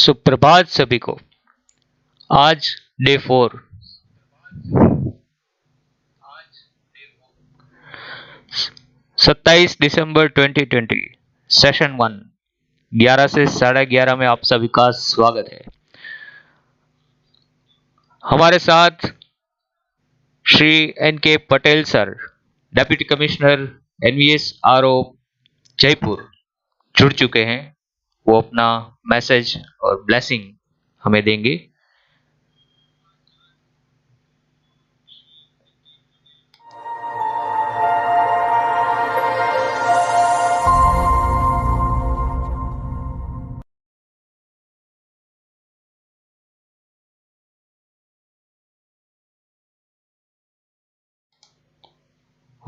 सुप्रभात सभी को। आज डे 4 27 दिसंबर 2020 सेशन 1 11 से 11:30 में आप सभी का स्वागत है। हमारे साथ Shri N.K. Patel sir, deputy commissioner NVS RO Jaipur जुड़ चुके हैं। वो अपना मैसेज और ब्लेसिंग हमें देंगे।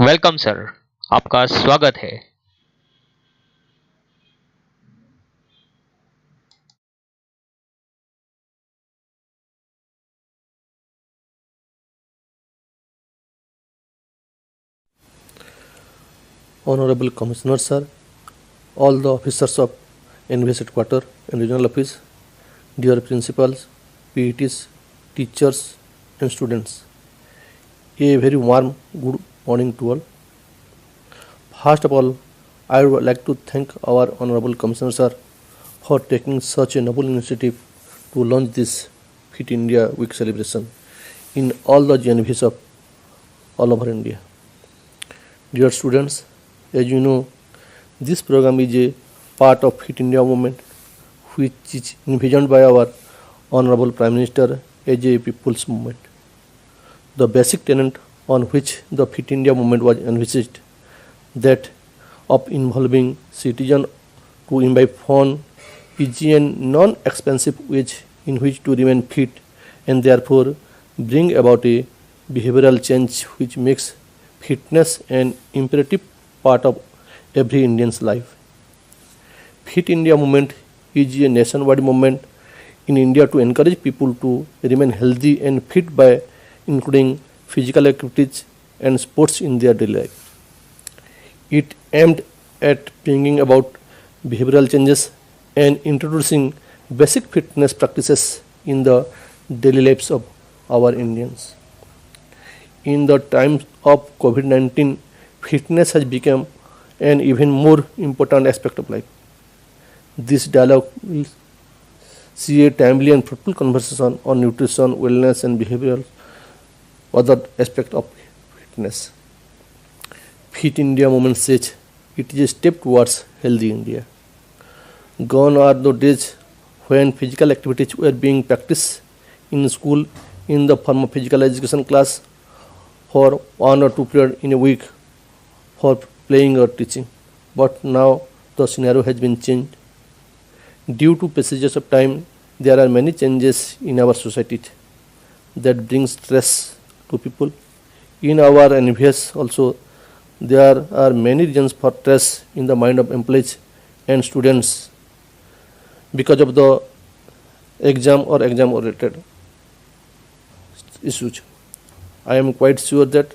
वेलकम सर, आपका स्वागत है। Honorable Commissioner Sir, all the officers of NVS Headquarters and Regional Office, dear principals, PETs, teachers and students, a very warm good morning to all. First of all, I would like to thank our Honorable Commissioner Sir for taking such a noble initiative to launch this Fit India Week celebration in all the GNVs of all over India. Dear students, as you know, this program is a part of Fit India movement, which is envisioned by our Honorable Prime Minister as a people's movement. The basic tenet on which the Fit India movement was envisaged, that of involving citizens to imbibe fun, easy and non-expensive ways in which to remain fit and therefore bring about a behavioral change which makes fitness an imperative part of every Indian's life. Fit India movement is a nationwide movement in India to encourage people to remain healthy and fit by including physical activities and sports in their daily life. It aimed at bringing about behavioral changes and introducing basic fitness practices in the daily lives of our Indians. In the times of COVID-19, fitness has become an even more important aspect of life. This dialogue will see a timely and fruitful conversation on nutrition, wellness, and behavioral other aspect of fitness. Fit India movement says it is a step towards healthy India. Gone are the days when physical activities were being practiced in school in the form of physical education class for 1 or 2 periods in a week for playing or teaching. But now the scenario has been changed. Due to passages of time, there are many changes in our society that brings stress to people. In our NVS also, there are many reasons for stress in the mind of employees and students because of the exam or exam oriented issues. I am quite sure that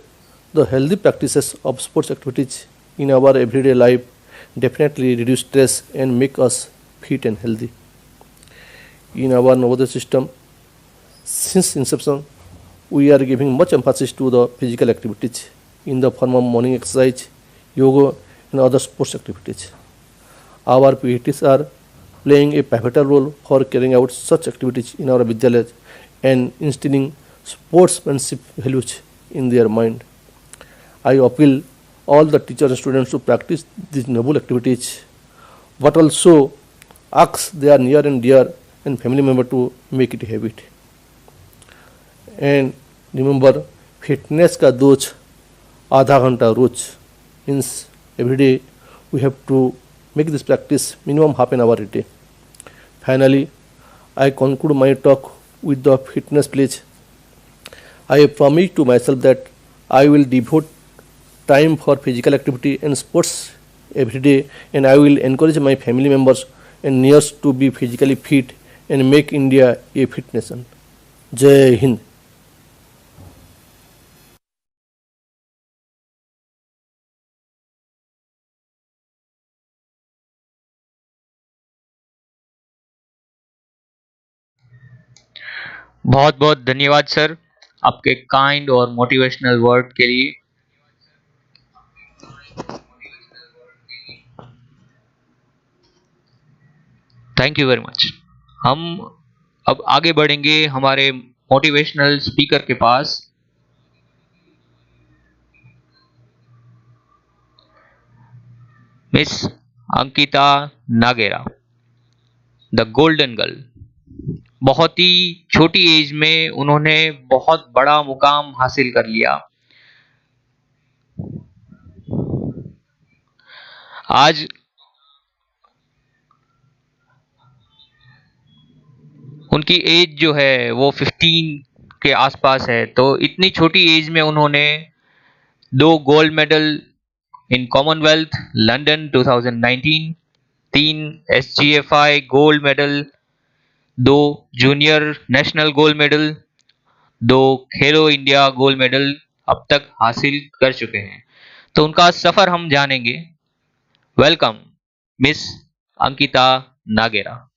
the healthy practices of sports activities in our everyday life definitely reduce stress and make us fit and healthy. In our Navodaya system, since inception, we are giving much emphasis to the physical activities in the form of morning exercise, yoga, and other sports activities. Our PETs are playing a pivotal role for carrying out such activities in our Vidyalayas and instilling sportsmanship values in their mind. I appeal all the teachers and students to practice these noble activities, but also ask their near and dear and family member to make it a habit. And remember, fitness का those आधा घंटा रोज means every day we have to make this practice minimum half an hour a day. Finally, I conclude my talk with the fitness pledge. I have promised to myself that I will devote time for physical activity and sports every day, and I will encourage my family members and nears to be physically fit and make India a fit nation. Jai Hind. बहुत बहुत धन्यवाद sir, आपके kind और motivational word के लिए। Thank you very much. हम अब आगे बढ़ेंगे हमारे मोटिवेशनल स्पीकर के पास। मिस अंकिता नागेरा, द गोल्डन गर्ल। बहुत ही छोटी एज में उन्होंने बहुत बड़ा मुकाम हासिल कर लिया। आज उनकी एज जो है वो 15 के आसपास है, तो इतनी छोटी एज में उन्होंने 2 gold medal in Commonwealth London 2019, 3 SGFI gold medal, 2 junior national gold medal, 2 Khelo India gold medal अब तक हासिल कर चुके हैं। तो उनका सफर हम जानेंगे। Welcome miss Ankita Nagera.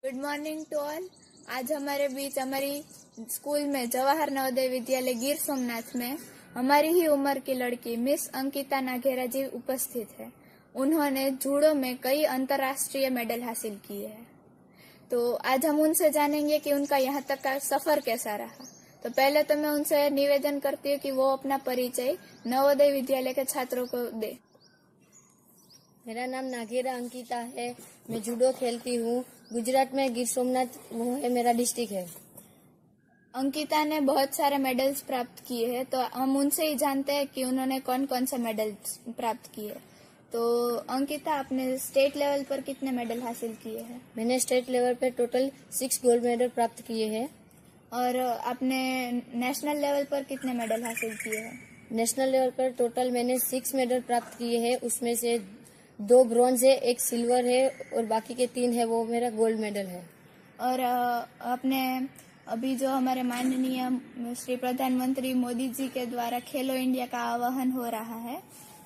Good morning to all. आज हमारे बीच हमारी स्कूल में जवाहर नवोदय विद्यालय गिर सोमनाथ में हमारी ही उम्र की लड़की मिस अंकिता नागेरा जी उपस्थित है। उन्होंने जूडो में कई अंतर्राष्ट्रीय मेडल हासिल किए हैं। तो आज हम उनसे जानेंगे कि उनका यहाँ तक का सफर कैसा रहा। तो पहले तो मैं उनसे निवेदन करती हूँ कि वो अपना परिचय नवोदय विद्यालय के छात्रों को दे। मेरा नाम नागेरा अंकिता है। मैं जूडो खेलती हूँ। गुजरात में गिर सोमनाथ वो है मेरा डिस्ट्रिक्ट है। अंकिता ने बहुत सारे मेडल्स प्राप्त किए हैं, तो हम उनसे ही जानते हैं कि उन्होंने कौन कौन से मेडल्स प्राप्त किए। तो अंकिता, आपने स्टेट लेवल पर कितने मेडल हासिल किए हैं? मैंने स्टेट लेवल पर टोटल 6 गोल्ड मेडल प्राप्त किए हैं। और आपने नेशनल लेवल पर कितने मेडल हासिल किए हैं? नेशनल लेवल पर टोटल मैंने 6 मेडल प्राप्त किए हैं। उसमें से 2 ब्रॉन्ज है, 1 सिल्वर है और बाकी के 3 है वो मेरा गोल्ड मेडल है। और आपने अभी जो हमारे माननीय श्री प्रधानमंत्री मोदी जी के द्वारा खेलो इंडिया का आह्वान हो रहा है,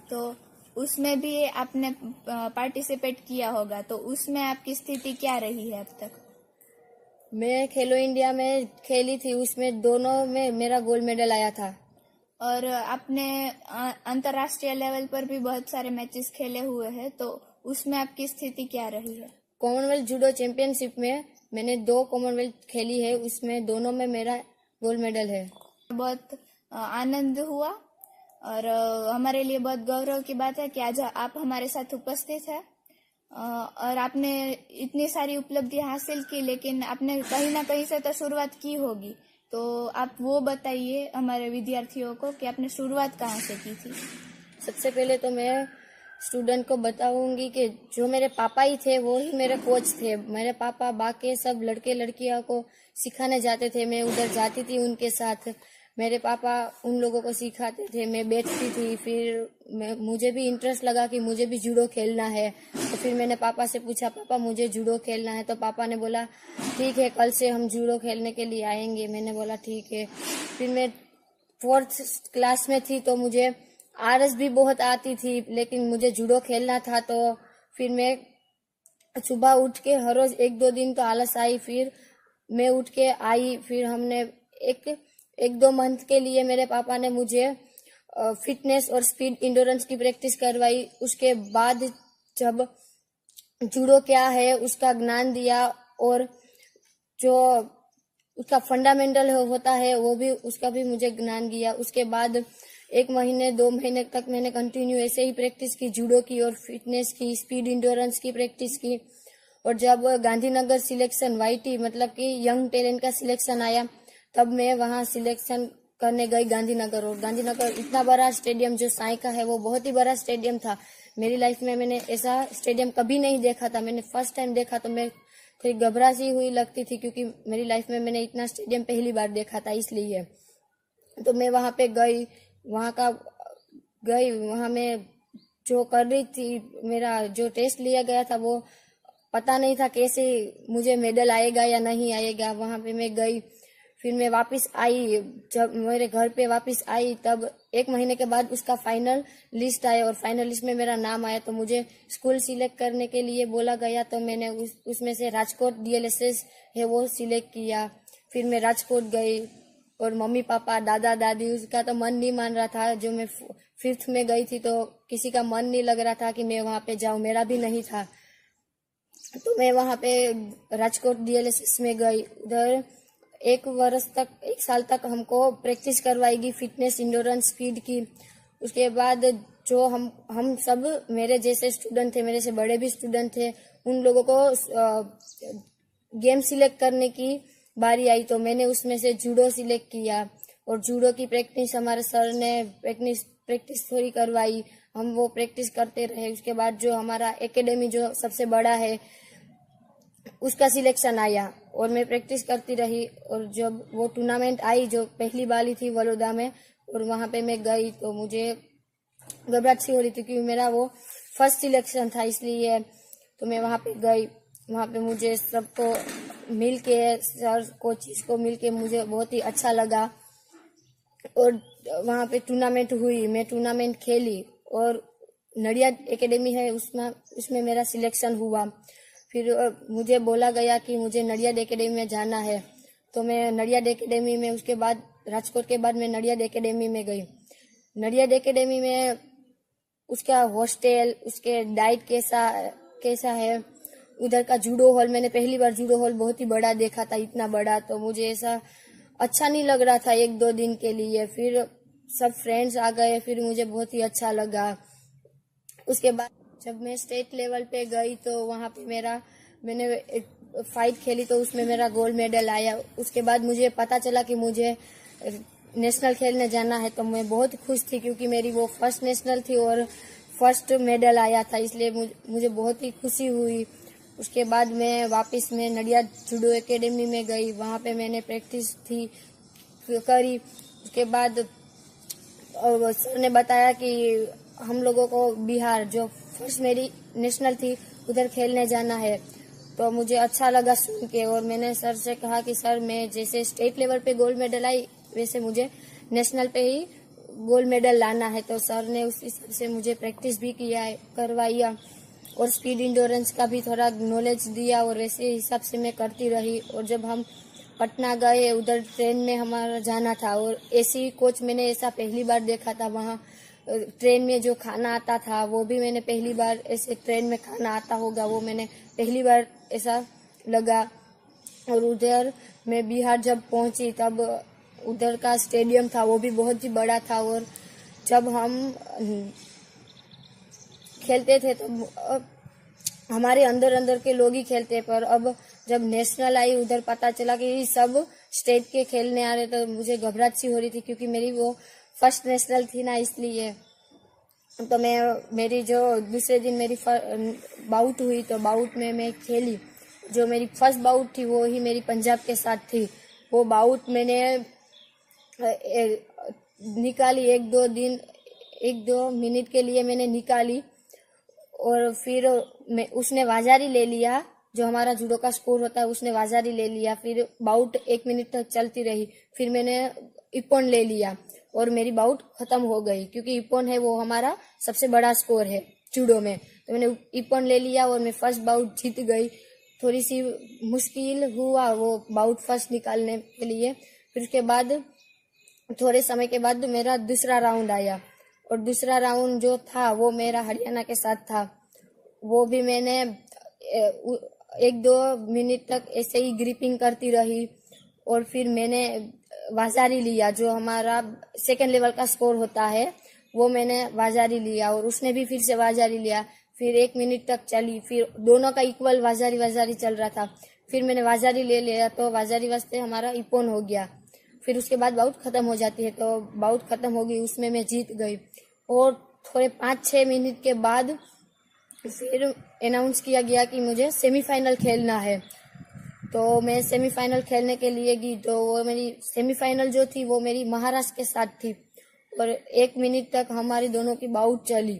तो उसमें भी आपने पार्टिसिपेट किया होगा, तो उसमें आपकी स्थिति क्या रही है अब तक? मैं खेलो इंडिया में खेली थी, उसमें दोनों में मेरा गोल्ड मेडल आया था। और आपने अंतर्राष्ट्रीय लेवल पर भी बहुत सारे मैचेस खेले हुए हैं, तो उसमें आपकी स्थिति क्या रही है? कॉमनवेल्थ जूडो चैंपियनशिप में मैंने 2 कॉमनवेल्थ खेली है, उसमें दोनों में मेरा गोल्ड मेडल है। बहुत आनंद हुआ और हमारे लिए बहुत गौरव की बात है कि आज आप हमारे साथ उपस्थित हैं। और आपने इतनी सारी उपलब्धि हासिल की, लेकिन आपने कहीं ना कहीं से तो शुरुआत की होगी, तो आप वो बताइए हमारे विद्यार्थियों को कि आपने शुरुआत कहाँ से की थी। सबसे पहले तो मैं स्टूडेंट को बताऊंगी कि जो मेरे पापा ही थे वो ही मेरे कोच थे। मेरे पापा बाकी सब लड़के लड़कियों को सिखाने जाते थे, मैं उधर जाती थी उनके साथ। मेरे पापा उन लोगों को सिखाते थे, मैं बैठती थी। फिर मुझे भी इंटरेस्ट लगा कि मुझे भी जूडो खेलना है, तो फिर मैंने पापा से पूछा, पापा मुझे जूडो खेलना है। तो पापा ने बोला ठीक है, कल से हम जूडो खेलने के लिए आएंगे। मैंने बोला ठीक है। फिर मैं 4th क्लास में थी, तो मुझे आरस भी बहुत आती थी, लेकिन मुझे जूडो खेलना था। तो फिर मैं सुबह उठ के हर रोज 1-2 दिन तो आलस आई, फिर मैं उठ के आई। फिर हमने एक 2 मंथ के लिए मेरे पापा ने मुझे फिटनेस और स्पीड इंडोरेंस की प्रैक्टिस करवाई। उसके बाद जब जूडो क्या है उसका ज्ञान दिया और जो उसका फंडामेंटल होता है वो भी, उसका भी मुझे ज्ञान दिया। उसके बाद 1 महीने 2 महीने तक मैंने कंटिन्यू ऐसे ही प्रैक्टिस की, जूडो की और फिटनेस की, स्पीड इंडोरेंस की प्रैक्टिस की। और जब गांधीनगर सिलेक्शन YT मतलब कि यंग टैलेंट का सिलेक्शन आया, तब मैं वहां सिलेक्शन करने गई गांधीनगर। और गांधीनगर इतना बड़ा स्टेडियम जो साई का है वो बहुत ही बड़ा स्टेडियम था। मेरी लाइफ में मैंने ऐसा स्टेडियम कभी नहीं देखा था। मैंने फर्स्ट टाइम देखा तो मैं थोड़ी घबरासी हुई लगती थी, क्योंकि मेरी लाइफ में मैंने इतना स्टेडियम पहली बार देखा था, इसलिए। तो मैं वहां पे गई, वहां मैं जो कर रही थी, मेरा जो टेस्ट लिया गया था वो पता नहीं था कैसे मुझे मेडल आएगा या नहीं आएगा। वहां पे मैं गई, फिर मैं वापस आई। जब मेरे घर पे वापस आई तब 1 महीने के बाद उसका फाइनल लिस्ट आया और फाइनल लिस्ट में मेरा नाम आया। तो मुझे स्कूल सिलेक्ट करने के लिए बोला गया, तो मैंने उसमें से राजकोट DLSS है वो सिलेक्ट किया। फिर मैं राजकोट गई और मम्मी पापा दादा दादी उसका तो मन नहीं मान रहा था। जो मैं 5th में गई थी तो किसी का मन नहीं लग रहा था कि मैं वहां पे जाऊं, मेरा भी नहीं था। तो मैं वहां पे राजकोट DLSS में गई। उधर 1 साल तक हमको प्रैक्टिस करवाएगी फिटनेस, इंडोरेंस, स्पीड की। उसके बाद जो हम सब मेरे जैसे स्टूडेंट थे, मेरे से बड़े भी स्टूडेंट थे, उन लोगों को गेम सिलेक्ट करने की बारी आई। तो मैंने उसमें से जूडो सिलेक्ट किया और जूडो की प्रैक्टिस हमारे सर ने प्रैक्टिस थोड़ी करवाई। हम वो प्रैक्टिस करते रहे। उसके बाद जो हमारा एकेडमी जो सबसे बड़ा है उसका सिलेक्शन आया और मैं प्रैक्टिस करती रही। और जब वो टूर्नामेंट आई जो पहली वाली थी बड़ौदा में, और वहां पे मैं गई तो मुझे घबराहट सी हो रही थी क्योंकि मेरा वो फर्स्ट सिलेक्शन था, इसलिए तो मैं वहां पे गई। वहां पे मुझे सबको मिल के, सर कोचिस को मिल के मुझे बहुत ही अच्छा लगा। और वहां पे टूर्नामेंट हुई, मैं टूर्नामेंट खेली और नडियाद एकेडमी है उसमें मेरा सिलेक्शन हुआ। फिर मुझे बोला गया कि मुझे नडियाद एकेडमी में जाना है, तो मैं नडियाद एकेडमी में, उसके बाद राजकोट के बाद मैं नडियाद एकेडमी में गई। नडियाद एकेडमी में उसका हॉस्टल, उसके डाइट कैसा है, उधर का जूडो हॉल, मैंने पहली बार जूडो हॉल बहुत ही बड़ा देखा था, इतना बड़ा, तो मुझे ऐसा अच्छा नहीं लग रहा था 1-2 दिन के लिए। फिर सब फ्रेंड्स आ गए, फिर मुझे बहुत ही अच्छा लगा। उसके बाद जब मैं स्टेट लेवल पे गई तो वहां पे मैंने एक फाइट खेली तो उसमें मेरा गोल्ड मेडल आया। उसके बाद मुझे पता चला कि मुझे नेशनल खेलने जाना है, तो मैं बहुत खुश थी क्योंकि मेरी वो फर्स्ट नेशनल थी और फर्स्ट मेडल आया था, इसलिए मुझे बहुत ही खुशी हुई। उसके बाद मैं वापस में नडियाद जूडो एकेडमी में गई, वहां पे मैंने प्रैक्टिस करी। उसके बाद सर ने बताया कि हम लोगों को बिहार, जो फर्स्ट मेरी नेशनल थी, उधर खेलने जाना है। तो मुझे अच्छा लगा सुन के और मैंने सर से कहा कि सर मैं जैसे स्टेट लेवल पे गोल्ड मेडल आई वैसे मुझे नेशनल पे ही गोल्ड मेडल लाना है। तो सर ने उस हिसाब से मुझे प्रैक्टिस भी करवाया और स्पीड इंडोरेंस का भी थोड़ा नॉलेज दिया और वैसे हिसाब से मैं करती रही। और जब हम पटना गए, उधर ट्रेन में हमारा जाना था और एसी कोच मैंने ऐसा पहली बार देखा था। वहाँ ट्रेन में जो खाना आता था वो भी मैंने पहली बार, ऐसे ट्रेन में खाना आता होगा वो मैंने पहली बार ऐसा लगा। और उधर मैं बिहार जब पहुंची तब उधर का स्टेडियम था वो भी बहुत ही बड़ा था और जब हम खेलते थे तो हमारे अंदर के लोग ही खेलते, पर अब जब नेशनल आई उधर पता चला कि सब स्टेट के खेलने आ रहे, तो मुझे घबराहट सी हो रही थी क्योंकि मेरी वो फर्स्ट नेशनल थी ना, इसलिए। तो मेरी जो दूसरे दिन मेरी बाउट हुई तो बाउट में मैं खेली। जो मेरी फर्स्ट बाउट थी वो ही मेरी पंजाब के साथ थी। वो बाउट मैंने निकाली 1-2 मिनट के लिए मैंने निकाली और फिर उसने वाजारी ले लिया, जो हमारा जूडो का स्कोर होता है उसने वाजारी ले लिया। फिर बाउट 1 मिनट तक चलती रही, फिर मैंने इप्पॉन ले लिया और मेरी बाउट खत्म हो गई क्योंकि इप्पॉन है वो हमारा सबसे बड़ा स्कोर है जूडो में। तो मैंने इप्पॉन ले लिया और मैं फर्स्ट बाउट जीत गई। थोड़ी सी मुश्किल हुआ वो बाउट फर्स्ट निकालने के लिए। फिर उसके बाद थोड़े समय के बाद मेरा दूसरा राउंड आया और दूसरा राउंड जो था वो मेरा हरियाणा के साथ था। वो भी मैंने 1-2 मिनट तक ऐसे ही ग्रिपिंग करती रही और फिर मैंने वाजारी लिया, जो हमारा सेकंड लेवल का स्कोर होता है वो मैंने वाजारी लिया और उसने भी फिर से वाजारी लिया। फिर 1 मिनट तक चली, फिर दोनों का इक्वल वाजारी चल रहा था। फिर मैंने वाजारी ले लिया तो वाजारी वास्ते हमारा इपोन हो गया। फिर उसके बाद बाउट खत्म हो जाती है, तो बाउट खत्म हो गई, उसमें मैं जीत गई। और थोड़े 5-6 मिनट के बाद फिर अनाउंस किया गया कि मुझे सेमीफाइनल खेलना है। तो मैं सेमीफाइनल खेलने के लिए गई। तो वो मेरी सेमीफाइनल जो थी वो मेरी महाराष्ट्र के साथ थी और 1 मिनट तक हमारी दोनों की बाउट चली।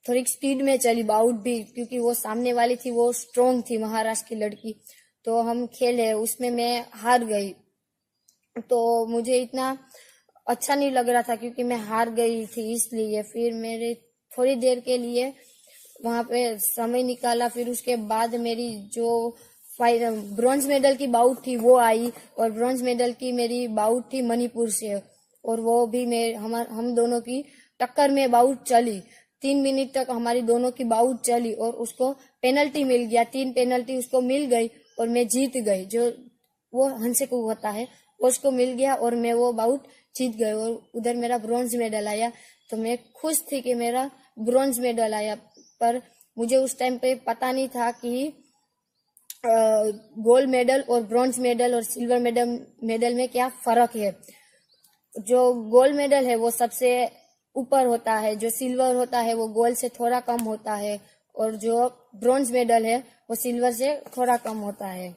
थोड़ी स्पीड में चली बाउट भी, क्योंकि वो सामने वाली थी वो स्ट्रोंग थी, महाराष्ट्र की लड़की। तो हम खेले, उसमें मैं हार गई। तो मुझे इतना अच्छा नहीं लग रहा था क्योंकि मैं हार गई थी, इसलिए फिर मेरे थोड़ी देर के लिए वहां पे समय निकाला। फिर उसके बाद मेरी जो ब्रॉन्ज मेडल की बाउट थी वो आई, और ब्रॉन्ज मेडल की मेरी बाउट थी मणिपुर से, और वो भी हम दोनों की टक्कर में बाउट चली। 3 मिनट तक हमारी दोनों की बाउट चली और उसको पेनल्टी मिल गया, 3 पेनल्टी उसको मिल गई और मैं जीत गई। जो वो हंसे को होता है उसको मिल गया और मैं वो बाउट जीत गई, और उधर मेरा ब्रॉन्ज मेडल आया। तो मैं खुश थी कि मेरा ब्रॉन्ज मेडल आया, पर मुझे उस टाइम पे पता नहीं था कि गोल्ड मेडल और ब्रॉन्ज मेडल और सिल्वर मेडल में क्या फर्क है। जो गोल्ड मेडल है वो सबसे ऊपर होता है, जो सिल्वर होता है वो गोल्ड से थोड़ा कम होता है, और जो ब्रॉन्ज मेडल है वो सिल्वर से थोड़ा कम होता है।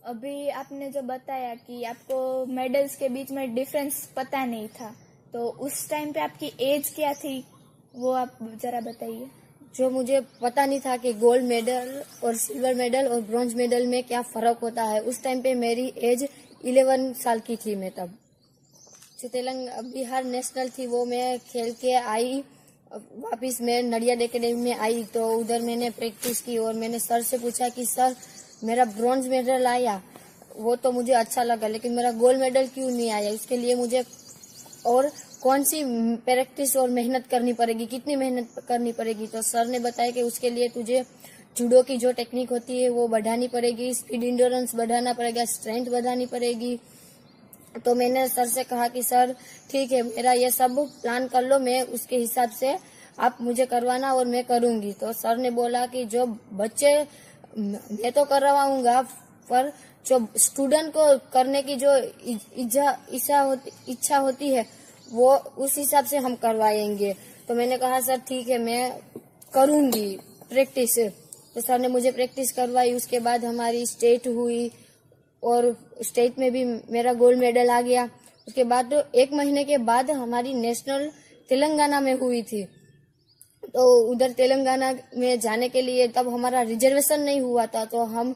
अभी आपने जो बताया कि आपको मेडल्स के बीच में डिफरेंस पता नहीं था, तो उस टाइम पे आपकी एज क्या थी वो आप जरा बताइए। जो मुझे पता नहीं था कि गोल्ड मेडल और सिल्वर मेडल और ब्रॉन्ज मेडल में क्या फर्क होता है, उस टाइम पे मेरी एज 11 साल की थी मैं तब। जो बिहार नेशनल थी वो मैं खेल के आई, वापिस मैं नडियाद एकेडमी में आई। तो उधर मैंने प्रैक्टिस की और मैंने सर से पूछा कि सर मेरा ब्रॉन्ज मेडल आया, वो तो मुझे अच्छा लगा, लेकिन मेरा गोल्ड मेडल क्यों नहीं आया, इसके लिए मुझे और कौन सी प्रैक्टिस और मेहनत करनी पड़ेगी, कितनी मेहनत करनी पड़ेगी। तो सर ने बताया कि उसके लिए तुझे जूडो की जो टेक्निक होती है वो बढ़ानी पड़ेगी, स्पीड इंड्योरेंस बढ़ाना पड़ेगा, स्ट्रेंथ बढ़ानी पड़ेगी। तो मैंने सर से कहा कि सर ठीक है, मेरा ये सब प्लान कर लो, मैं उसके हिसाब से आप मुझे करवाना और मैं करूंगी। तो सर ने बोला कि जो बच्चे मैं तो करवाऊंगा, पर जो स्टूडेंट को करने की जो इच्छा होती है वो उस हिसाब से हम करवाएंगे। तो मैंने कहा सर ठीक है, मैं करूंगी प्रैक्टिस। तो सर ने मुझे प्रैक्टिस करवाई। उसके बाद हमारी स्टेट हुई और स्टेट में भी मेरा गोल्ड मेडल आ गया। उसके बाद 1 महीने के बाद हमारी नेशनल तेलंगाना में हुई थी। तो उधर तेलंगाना में जाने के लिए तब हमारा रिजर्वेशन नहीं हुआ था, तो हम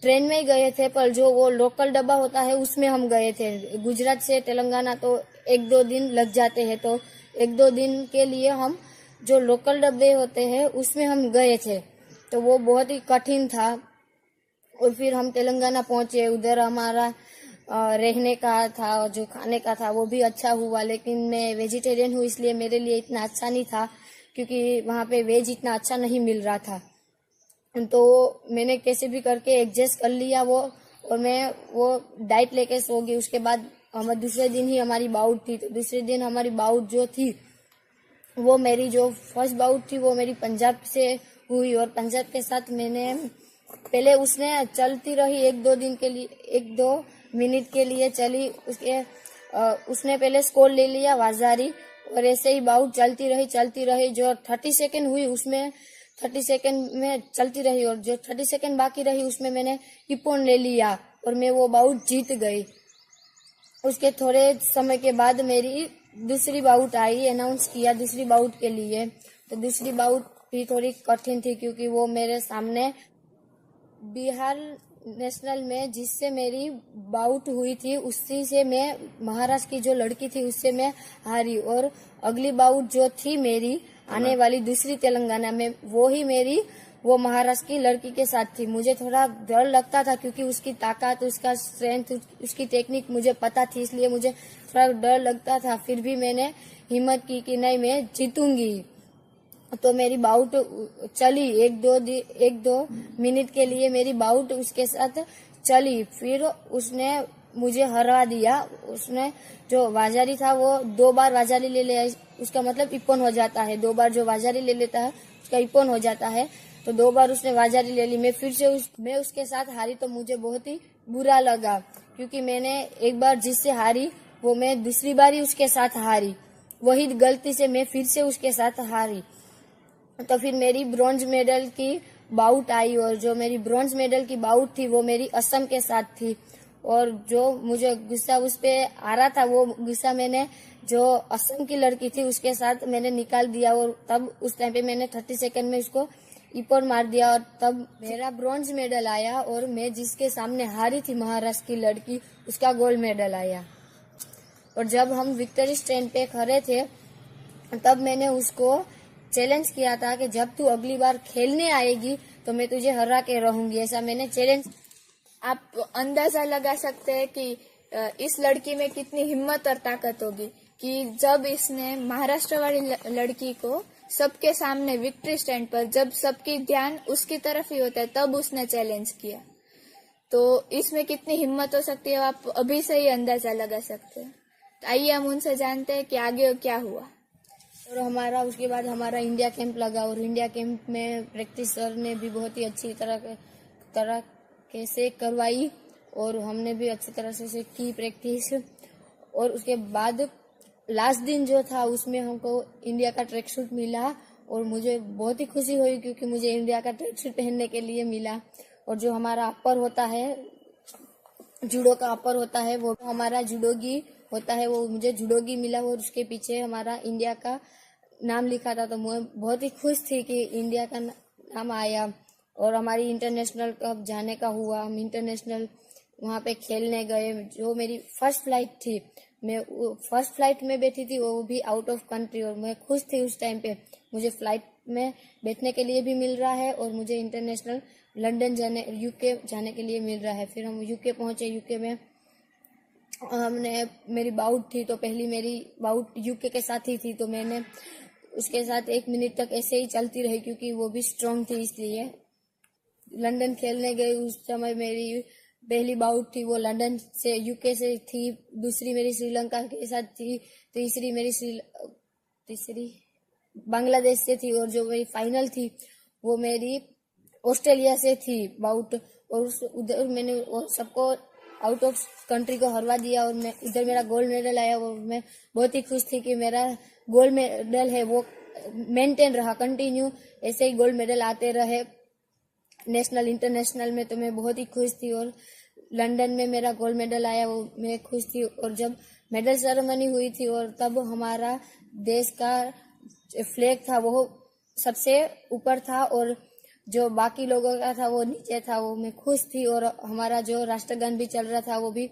ट्रेन में ही गए थे, पर जो वो लोकल डब्बा होता है उसमें हम गए थे। गुजरात से तेलंगाना तो 1-2 दिन लग जाते हैं, तो 1-2 दिन के लिए हम जो लोकल डब्बे होते हैं उसमें हम गए थे। तो वो बहुत ही कठिन था। और फिर हम तेलंगाना पहुंचे, उधर हमारा रहने का था, जो खाने का था वो भी अच्छा हुआ, लेकिन मैं वेजिटेरियन हूँ इसलिए मेरे लिए इतना अच्छा नहीं था, क्योंकि वहाँ पे वेज इतना अच्छा नहीं मिल रहा था। तो मैंने कैसे भी करके एडजस्ट कर लिया वो, और मैं वो डाइट लेके सो गई। उसके बाद हम दूसरे दिन ही हमारी बाउट थी। तो दूसरे दिन हमारी बाउट जो थी वो मेरी जो फर्स्ट बाउट थी वो मेरी पंजाब से हुई, और पंजाब के साथ मैंने पहले उसने चलती रही 1-2 दिन के लिए, 1-2 मिनट के लिए चली। उसने पहले स्कोर ले लिया वाजारी, और ऐसे ही बाउट चलती रही। जो 30 सेकंड हुई उसमें 30 सेकंड में चलती रही, और जो 30 सेकंड बाकी रही उसमें मैंने इप्पॉन ले लिया और मैं वो बाउट जीत गई। उसके थोड़े समय के बाद मेरी दूसरी बाउट आई, अनाउंस किया दूसरी बाउट के लिए। तो दूसरी बाउट भी थोड़ी कठिन थी, क्योंकि वो मेरे सामने बिहार नेशनल में जिससे मेरी बाउट हुई थी उसी से मैं, महाराष्ट्र की जो लड़की थी उससे मैं हारी। और अगली बाउट जो थी मेरी आने वाली दूसरी तेलंगाना में, वो महाराष्ट्र की लड़की के साथ थी। मुझे थोड़ा डर लगता था क्योंकि उसकी ताकत, उसका स्ट्रेंथ, उसकी टेक्निक मुझे पता थी, इसलिए मुझे थोड़ा डर लगता था। फिर भी मैंने हिम्मत की कि नहीं, मैं जीतूंगी। तो मेरी बाउट चली 1-2 मिनट के लिए मेरी बाउट उसके साथ चली। फिर उसने मुझे हरा दिया। उसने जो वाजारी था वो 2 बार वाजारी ले लिया, उसका मतलब इप्पॉन हो जाता है। 2 बार जो वाजारी ले लेता है उसका इप्पॉन हो जाता है। तो 2 बार उसने वाजारी ले ली। मैं फिर से मैं उसके साथ हारी, तो मुझे बहुत ही बुरा लगा, क्योंकि मैंने एक बार जिससे हारी वो मैं दूसरी बार ही उसके साथ हारी। वही गलती से मैं फिर से उसके साथ हारी। तो फिर मेरी ब्रॉन्ज मेडल की बाउट आई, और जो मेरी ब्रॉन्ज मेडल की बाउट थी वो मेरी असम के साथ थी। और जो मुझे गुस्सा उस पे आ रहा था वो गुस्सा मैंने जो असम की लड़की थी उसके साथ मैंने निकाल दिया और तब उस टाइम पे मैंने 30 सेकंड में उसको ईपर मार दिया और तब मेरा ब्रॉन्ज मेडल आया और मैं जिसके सामने हारी थी महाराष्ट्र की लड़की उसका गोल्ड मेडल आया। और जब हम विक्ट्री स्टैंड पे खड़े थे तब मैंने उसको चैलेंज किया था कि जब तू अगली बार खेलने आएगी तो मैं तुझे हरा के रहूंगी, ऐसा मैंने चैलेंज। आप अंदाजा लगा सकते हैं कि इस लड़की में कितनी हिम्मत और ताकत होगी कि जब इसने महाराष्ट्र वाली लड़की को सबके सामने विक्ट्री स्टैंड पर, जब सबकी ध्यान उसकी तरफ ही होता है, तब उसने चैलेंज किया। तो इसमें कितनी हिम्मत हो सकती है आप अभी से ही अंदाजा लगा सकते हैं। तो आइए हम उनसे जानते हैं कि आगे क्या हुआ। और उसके बाद हमारा इंडिया कैंप लगा और इंडिया कैंप में प्रैक्टिस सर ने भी बहुत ही अच्छी तरह से करवाई और हमने भी अच्छी तरह से की प्रैक्टिस। और उसके बाद लास्ट दिन जो था उसमें हमको इंडिया का ट्रैक सूट मिला और मुझे बहुत ही खुशी हुई क्योंकि मुझे इंडिया का ट्रैक सूट पहनने के लिए मिला। और जो हमारा अपर होता है, जूडो का अपर होता है, वो हमारा जूडोगी होता है, वो मुझे जूडोगी मिला और उसके पीछे हमारा इंडिया का नाम लिखा था। तो मैं बहुत ही खुश थी कि इंडिया का नाम आया। और हमारी इंटरनेशनल कप जाने का हुआ, हम इंटरनेशनल वहाँ पे खेलने गए। जो मेरी फर्स्ट फ्लाइट थी, मैं फर्स्ट फ्लाइट में बैठी थी, वो भी आउट ऑफ कंट्री, और मैं खुश थी उस टाइम पे। मुझे फ्लाइट में बैठने के लिए भी मिल रहा है और मुझे इंटरनेशनल लंदन जाने, यूके जाने के लिए मिल रहा है। फिर हम यूके पहुंचे। यूके में मेरी बाउट थी, तो पहली मेरी बाउट यूके के साथ ही थी, तो मैंने उसके साथ 1 मिनट तक ऐसे ही चलती रही क्योंकि वो भी स्ट्रांग थी। इसलिए लंदन खेलने गई, उस समय मेरी पहली बाउट थी वो लंदन से, यूके से थी। दूसरी मेरी श्रीलंका के साथ थी। तीसरी बांग्लादेश से थी। और जो मेरी फाइनल थी वो मेरी ऑस्ट्रेलिया से थी बाउट। और उधर मैंने सबको आउट ऑफ कंट्री को हरवा दिया और मैं उधर मेरा गोल्ड मेडल आया। और मैं बहुत ही खुश थी कि मेरा गोल्ड मेडल है वो मेंटेन रहा, कंटिन्यू ऐसे ही गोल्ड मेडल आते रहे नेशनल इंटरनेशनल में। तो मैं बहुत ही खुश थी। और लंदन में मेरा गोल्ड मेडल आया, वो मैं खुश थी। और जब मेडल सेरेमनी हुई थी और तब हमारा देश का फ्लैग था वो सबसे ऊपर था और जो बाकी लोगों का था वो नीचे था, वो मैं खुश थी। और हमारा जो राष्ट्रगान भी चल रहा था वो भी,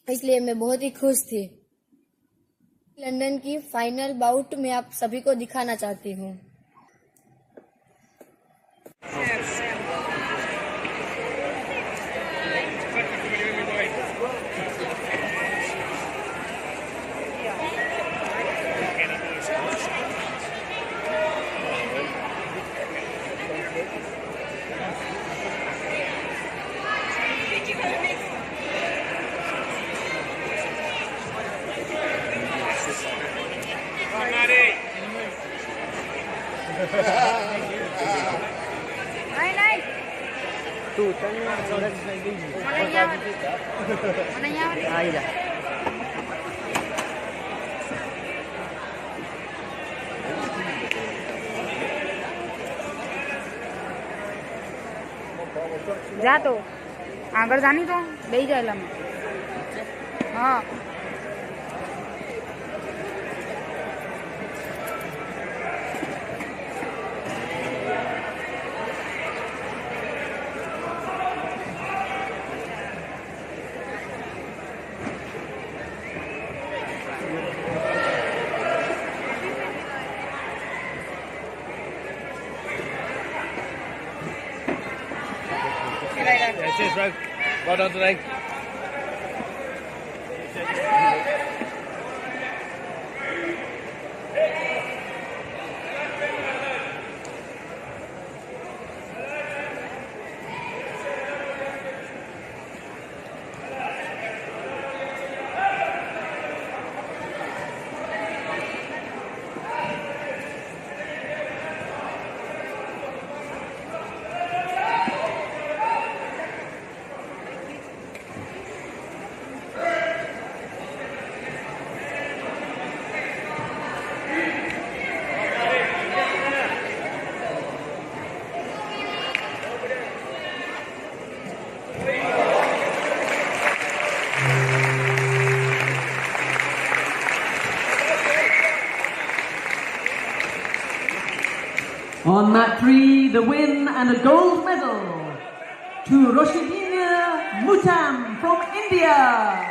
इसलिए मैं बहुत ही खुश थी। लंदन की फाइनल बाउट मैं आप सभी को दिखाना चाहती हूँ। जा तो आगर जानी तो बेही जाएला में। हाँ Cheers, bro. Well done today. On mat 3, the win and a gold medal to Roshidina Mutam from India.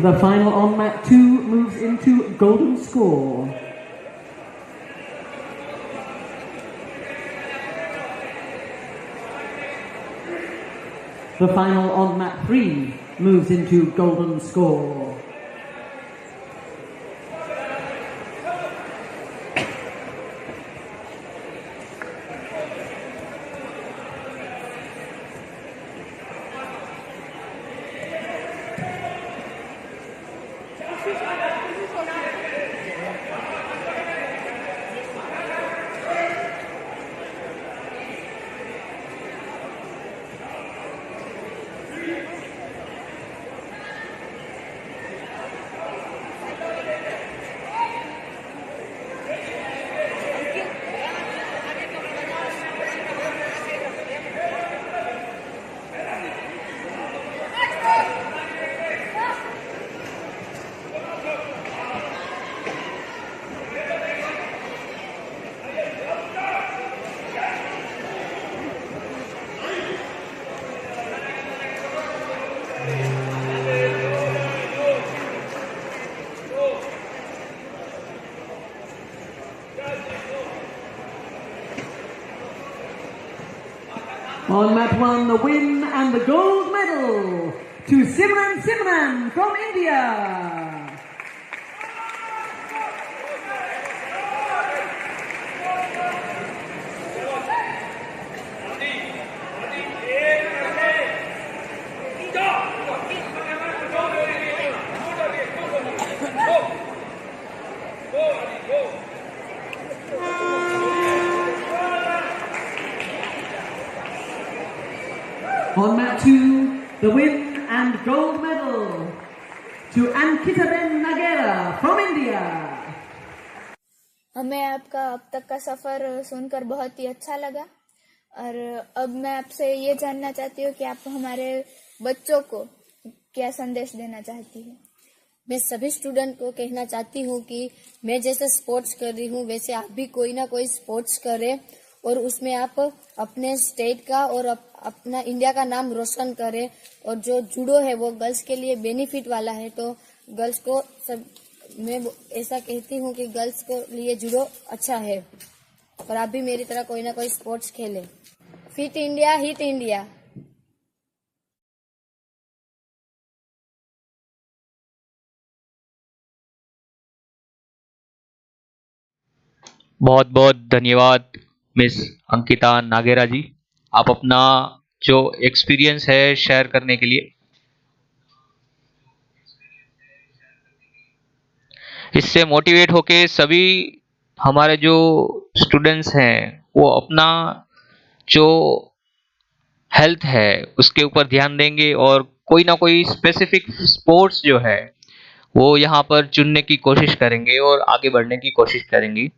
The final on mat 2 moves into golden score. The final on mat 3 moves into golden score. On mat 1, the win and the gold medal to Simran Simran from India. On mat 2, the win and gold medal to Ankitaben Nagera from India. हमें आपका अब तक का सफ़र सुनकर बहुत ही अच्छा लगा और अब मैं आपसे ये जानना चाहती हूँ कि आप हमारे बच्चों को क्या संदेश देना चाहती है। मैं सभी स्टूडेंट को कहना चाहती हूँ कि मैं जैसे स्पोर्ट्स कर रही हूँ वैसे आप भी कोई ना कोई स्पोर्ट्स करें और उसमें आप अपने स्टेट का और अपना इंडिया का नाम रोशन करें। और जो जूडो है वो गर्ल्स के लिए बेनिफिट वाला है, तो गर्ल्स को सब मैं ऐसा कहती हूँ कि गर्ल्स को लिए जूडो अच्छा है और आप भी मेरी तरह कोई ना कोई स्पोर्ट्स खेलें। Fit India, hit India. बहुत बहुत धन्यवाद मिस अंकिता नागेरा जी, आप अपना जो एक्सपीरियंस है शेयर करने के लिए। इससे मोटिवेट होके सभी हमारे जो स्टूडेंट्स हैं वो अपना जो हेल्थ है उसके ऊपर ध्यान देंगे और कोई ना कोई स्पेसिफिक स्पोर्ट्स जो है वो यहाँ पर चुनने की कोशिश करेंगे और आगे बढ़ने की कोशिश करेंगे।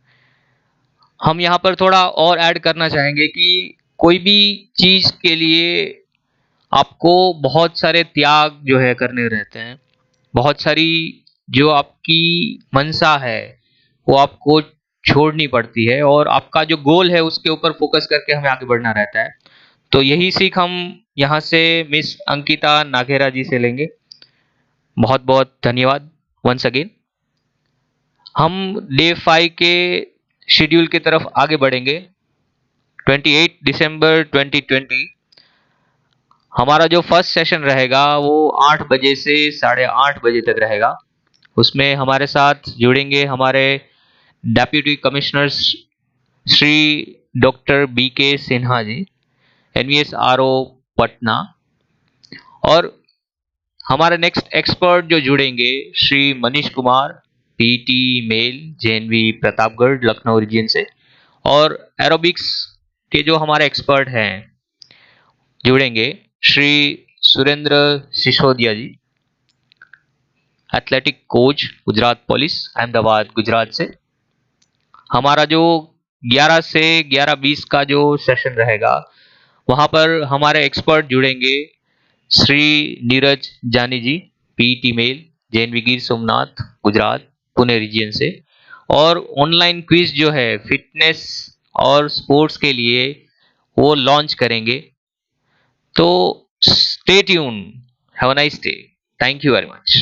हम यहाँ पर थोड़ा और ऐड करना चाहेंगे कि कोई भी चीज के लिए आपको बहुत सारे त्याग जो है करने रहते हैं, बहुत सारी जो आपकी मनसा है वो आपको छोड़नी पड़ती है, और आपका जो गोल है उसके ऊपर फोकस करके हमें आगे बढ़ना रहता है। तो यही सीख हम यहाँ से मिस अंकिता नाघेरा जी से लेंगे। बहुत बहुत धन्यवाद वंस अगेन। हम डे 5 के शेड्यूल की तरफ आगे बढ़ेंगे। 28 दिसंबर 2020 हमारा जो फर्स्ट सेशन रहेगा वो 8 बजे से 8:30 बजे तक रहेगा। उसमें हमारे साथ जुड़ेंगे हमारे deputy commissioner Shri doctor BK Sinha ji, NVS RO Patna, और हमारे नेक्स्ट एक्सपर्ट जो जुड़ेंगे Shri Manish Kumar, PT male, JNV Pratapgarh Lucknow region से, और एरोबिक्स के जो हमारे एक्सपर्ट हैं जुड़ेंगे Shri Surendra Sisodia ji, athletic coach Gujarat police Ahmedabad Gujarat से। हमारा जो 11 से 11:20 का जो सेशन रहेगा वहां पर हमारे एक्सपर्ट जुड़ेंगे श्री नीरज जानी जी, PET mail, JNV Gir Somnath Gujarat Pune reason से, और ऑनलाइन क्विज जो है फिटनेस और स्पोर्ट्स के लिए वो लॉन्च करेंगे। तो stay tune, have a nice day, thank you very much.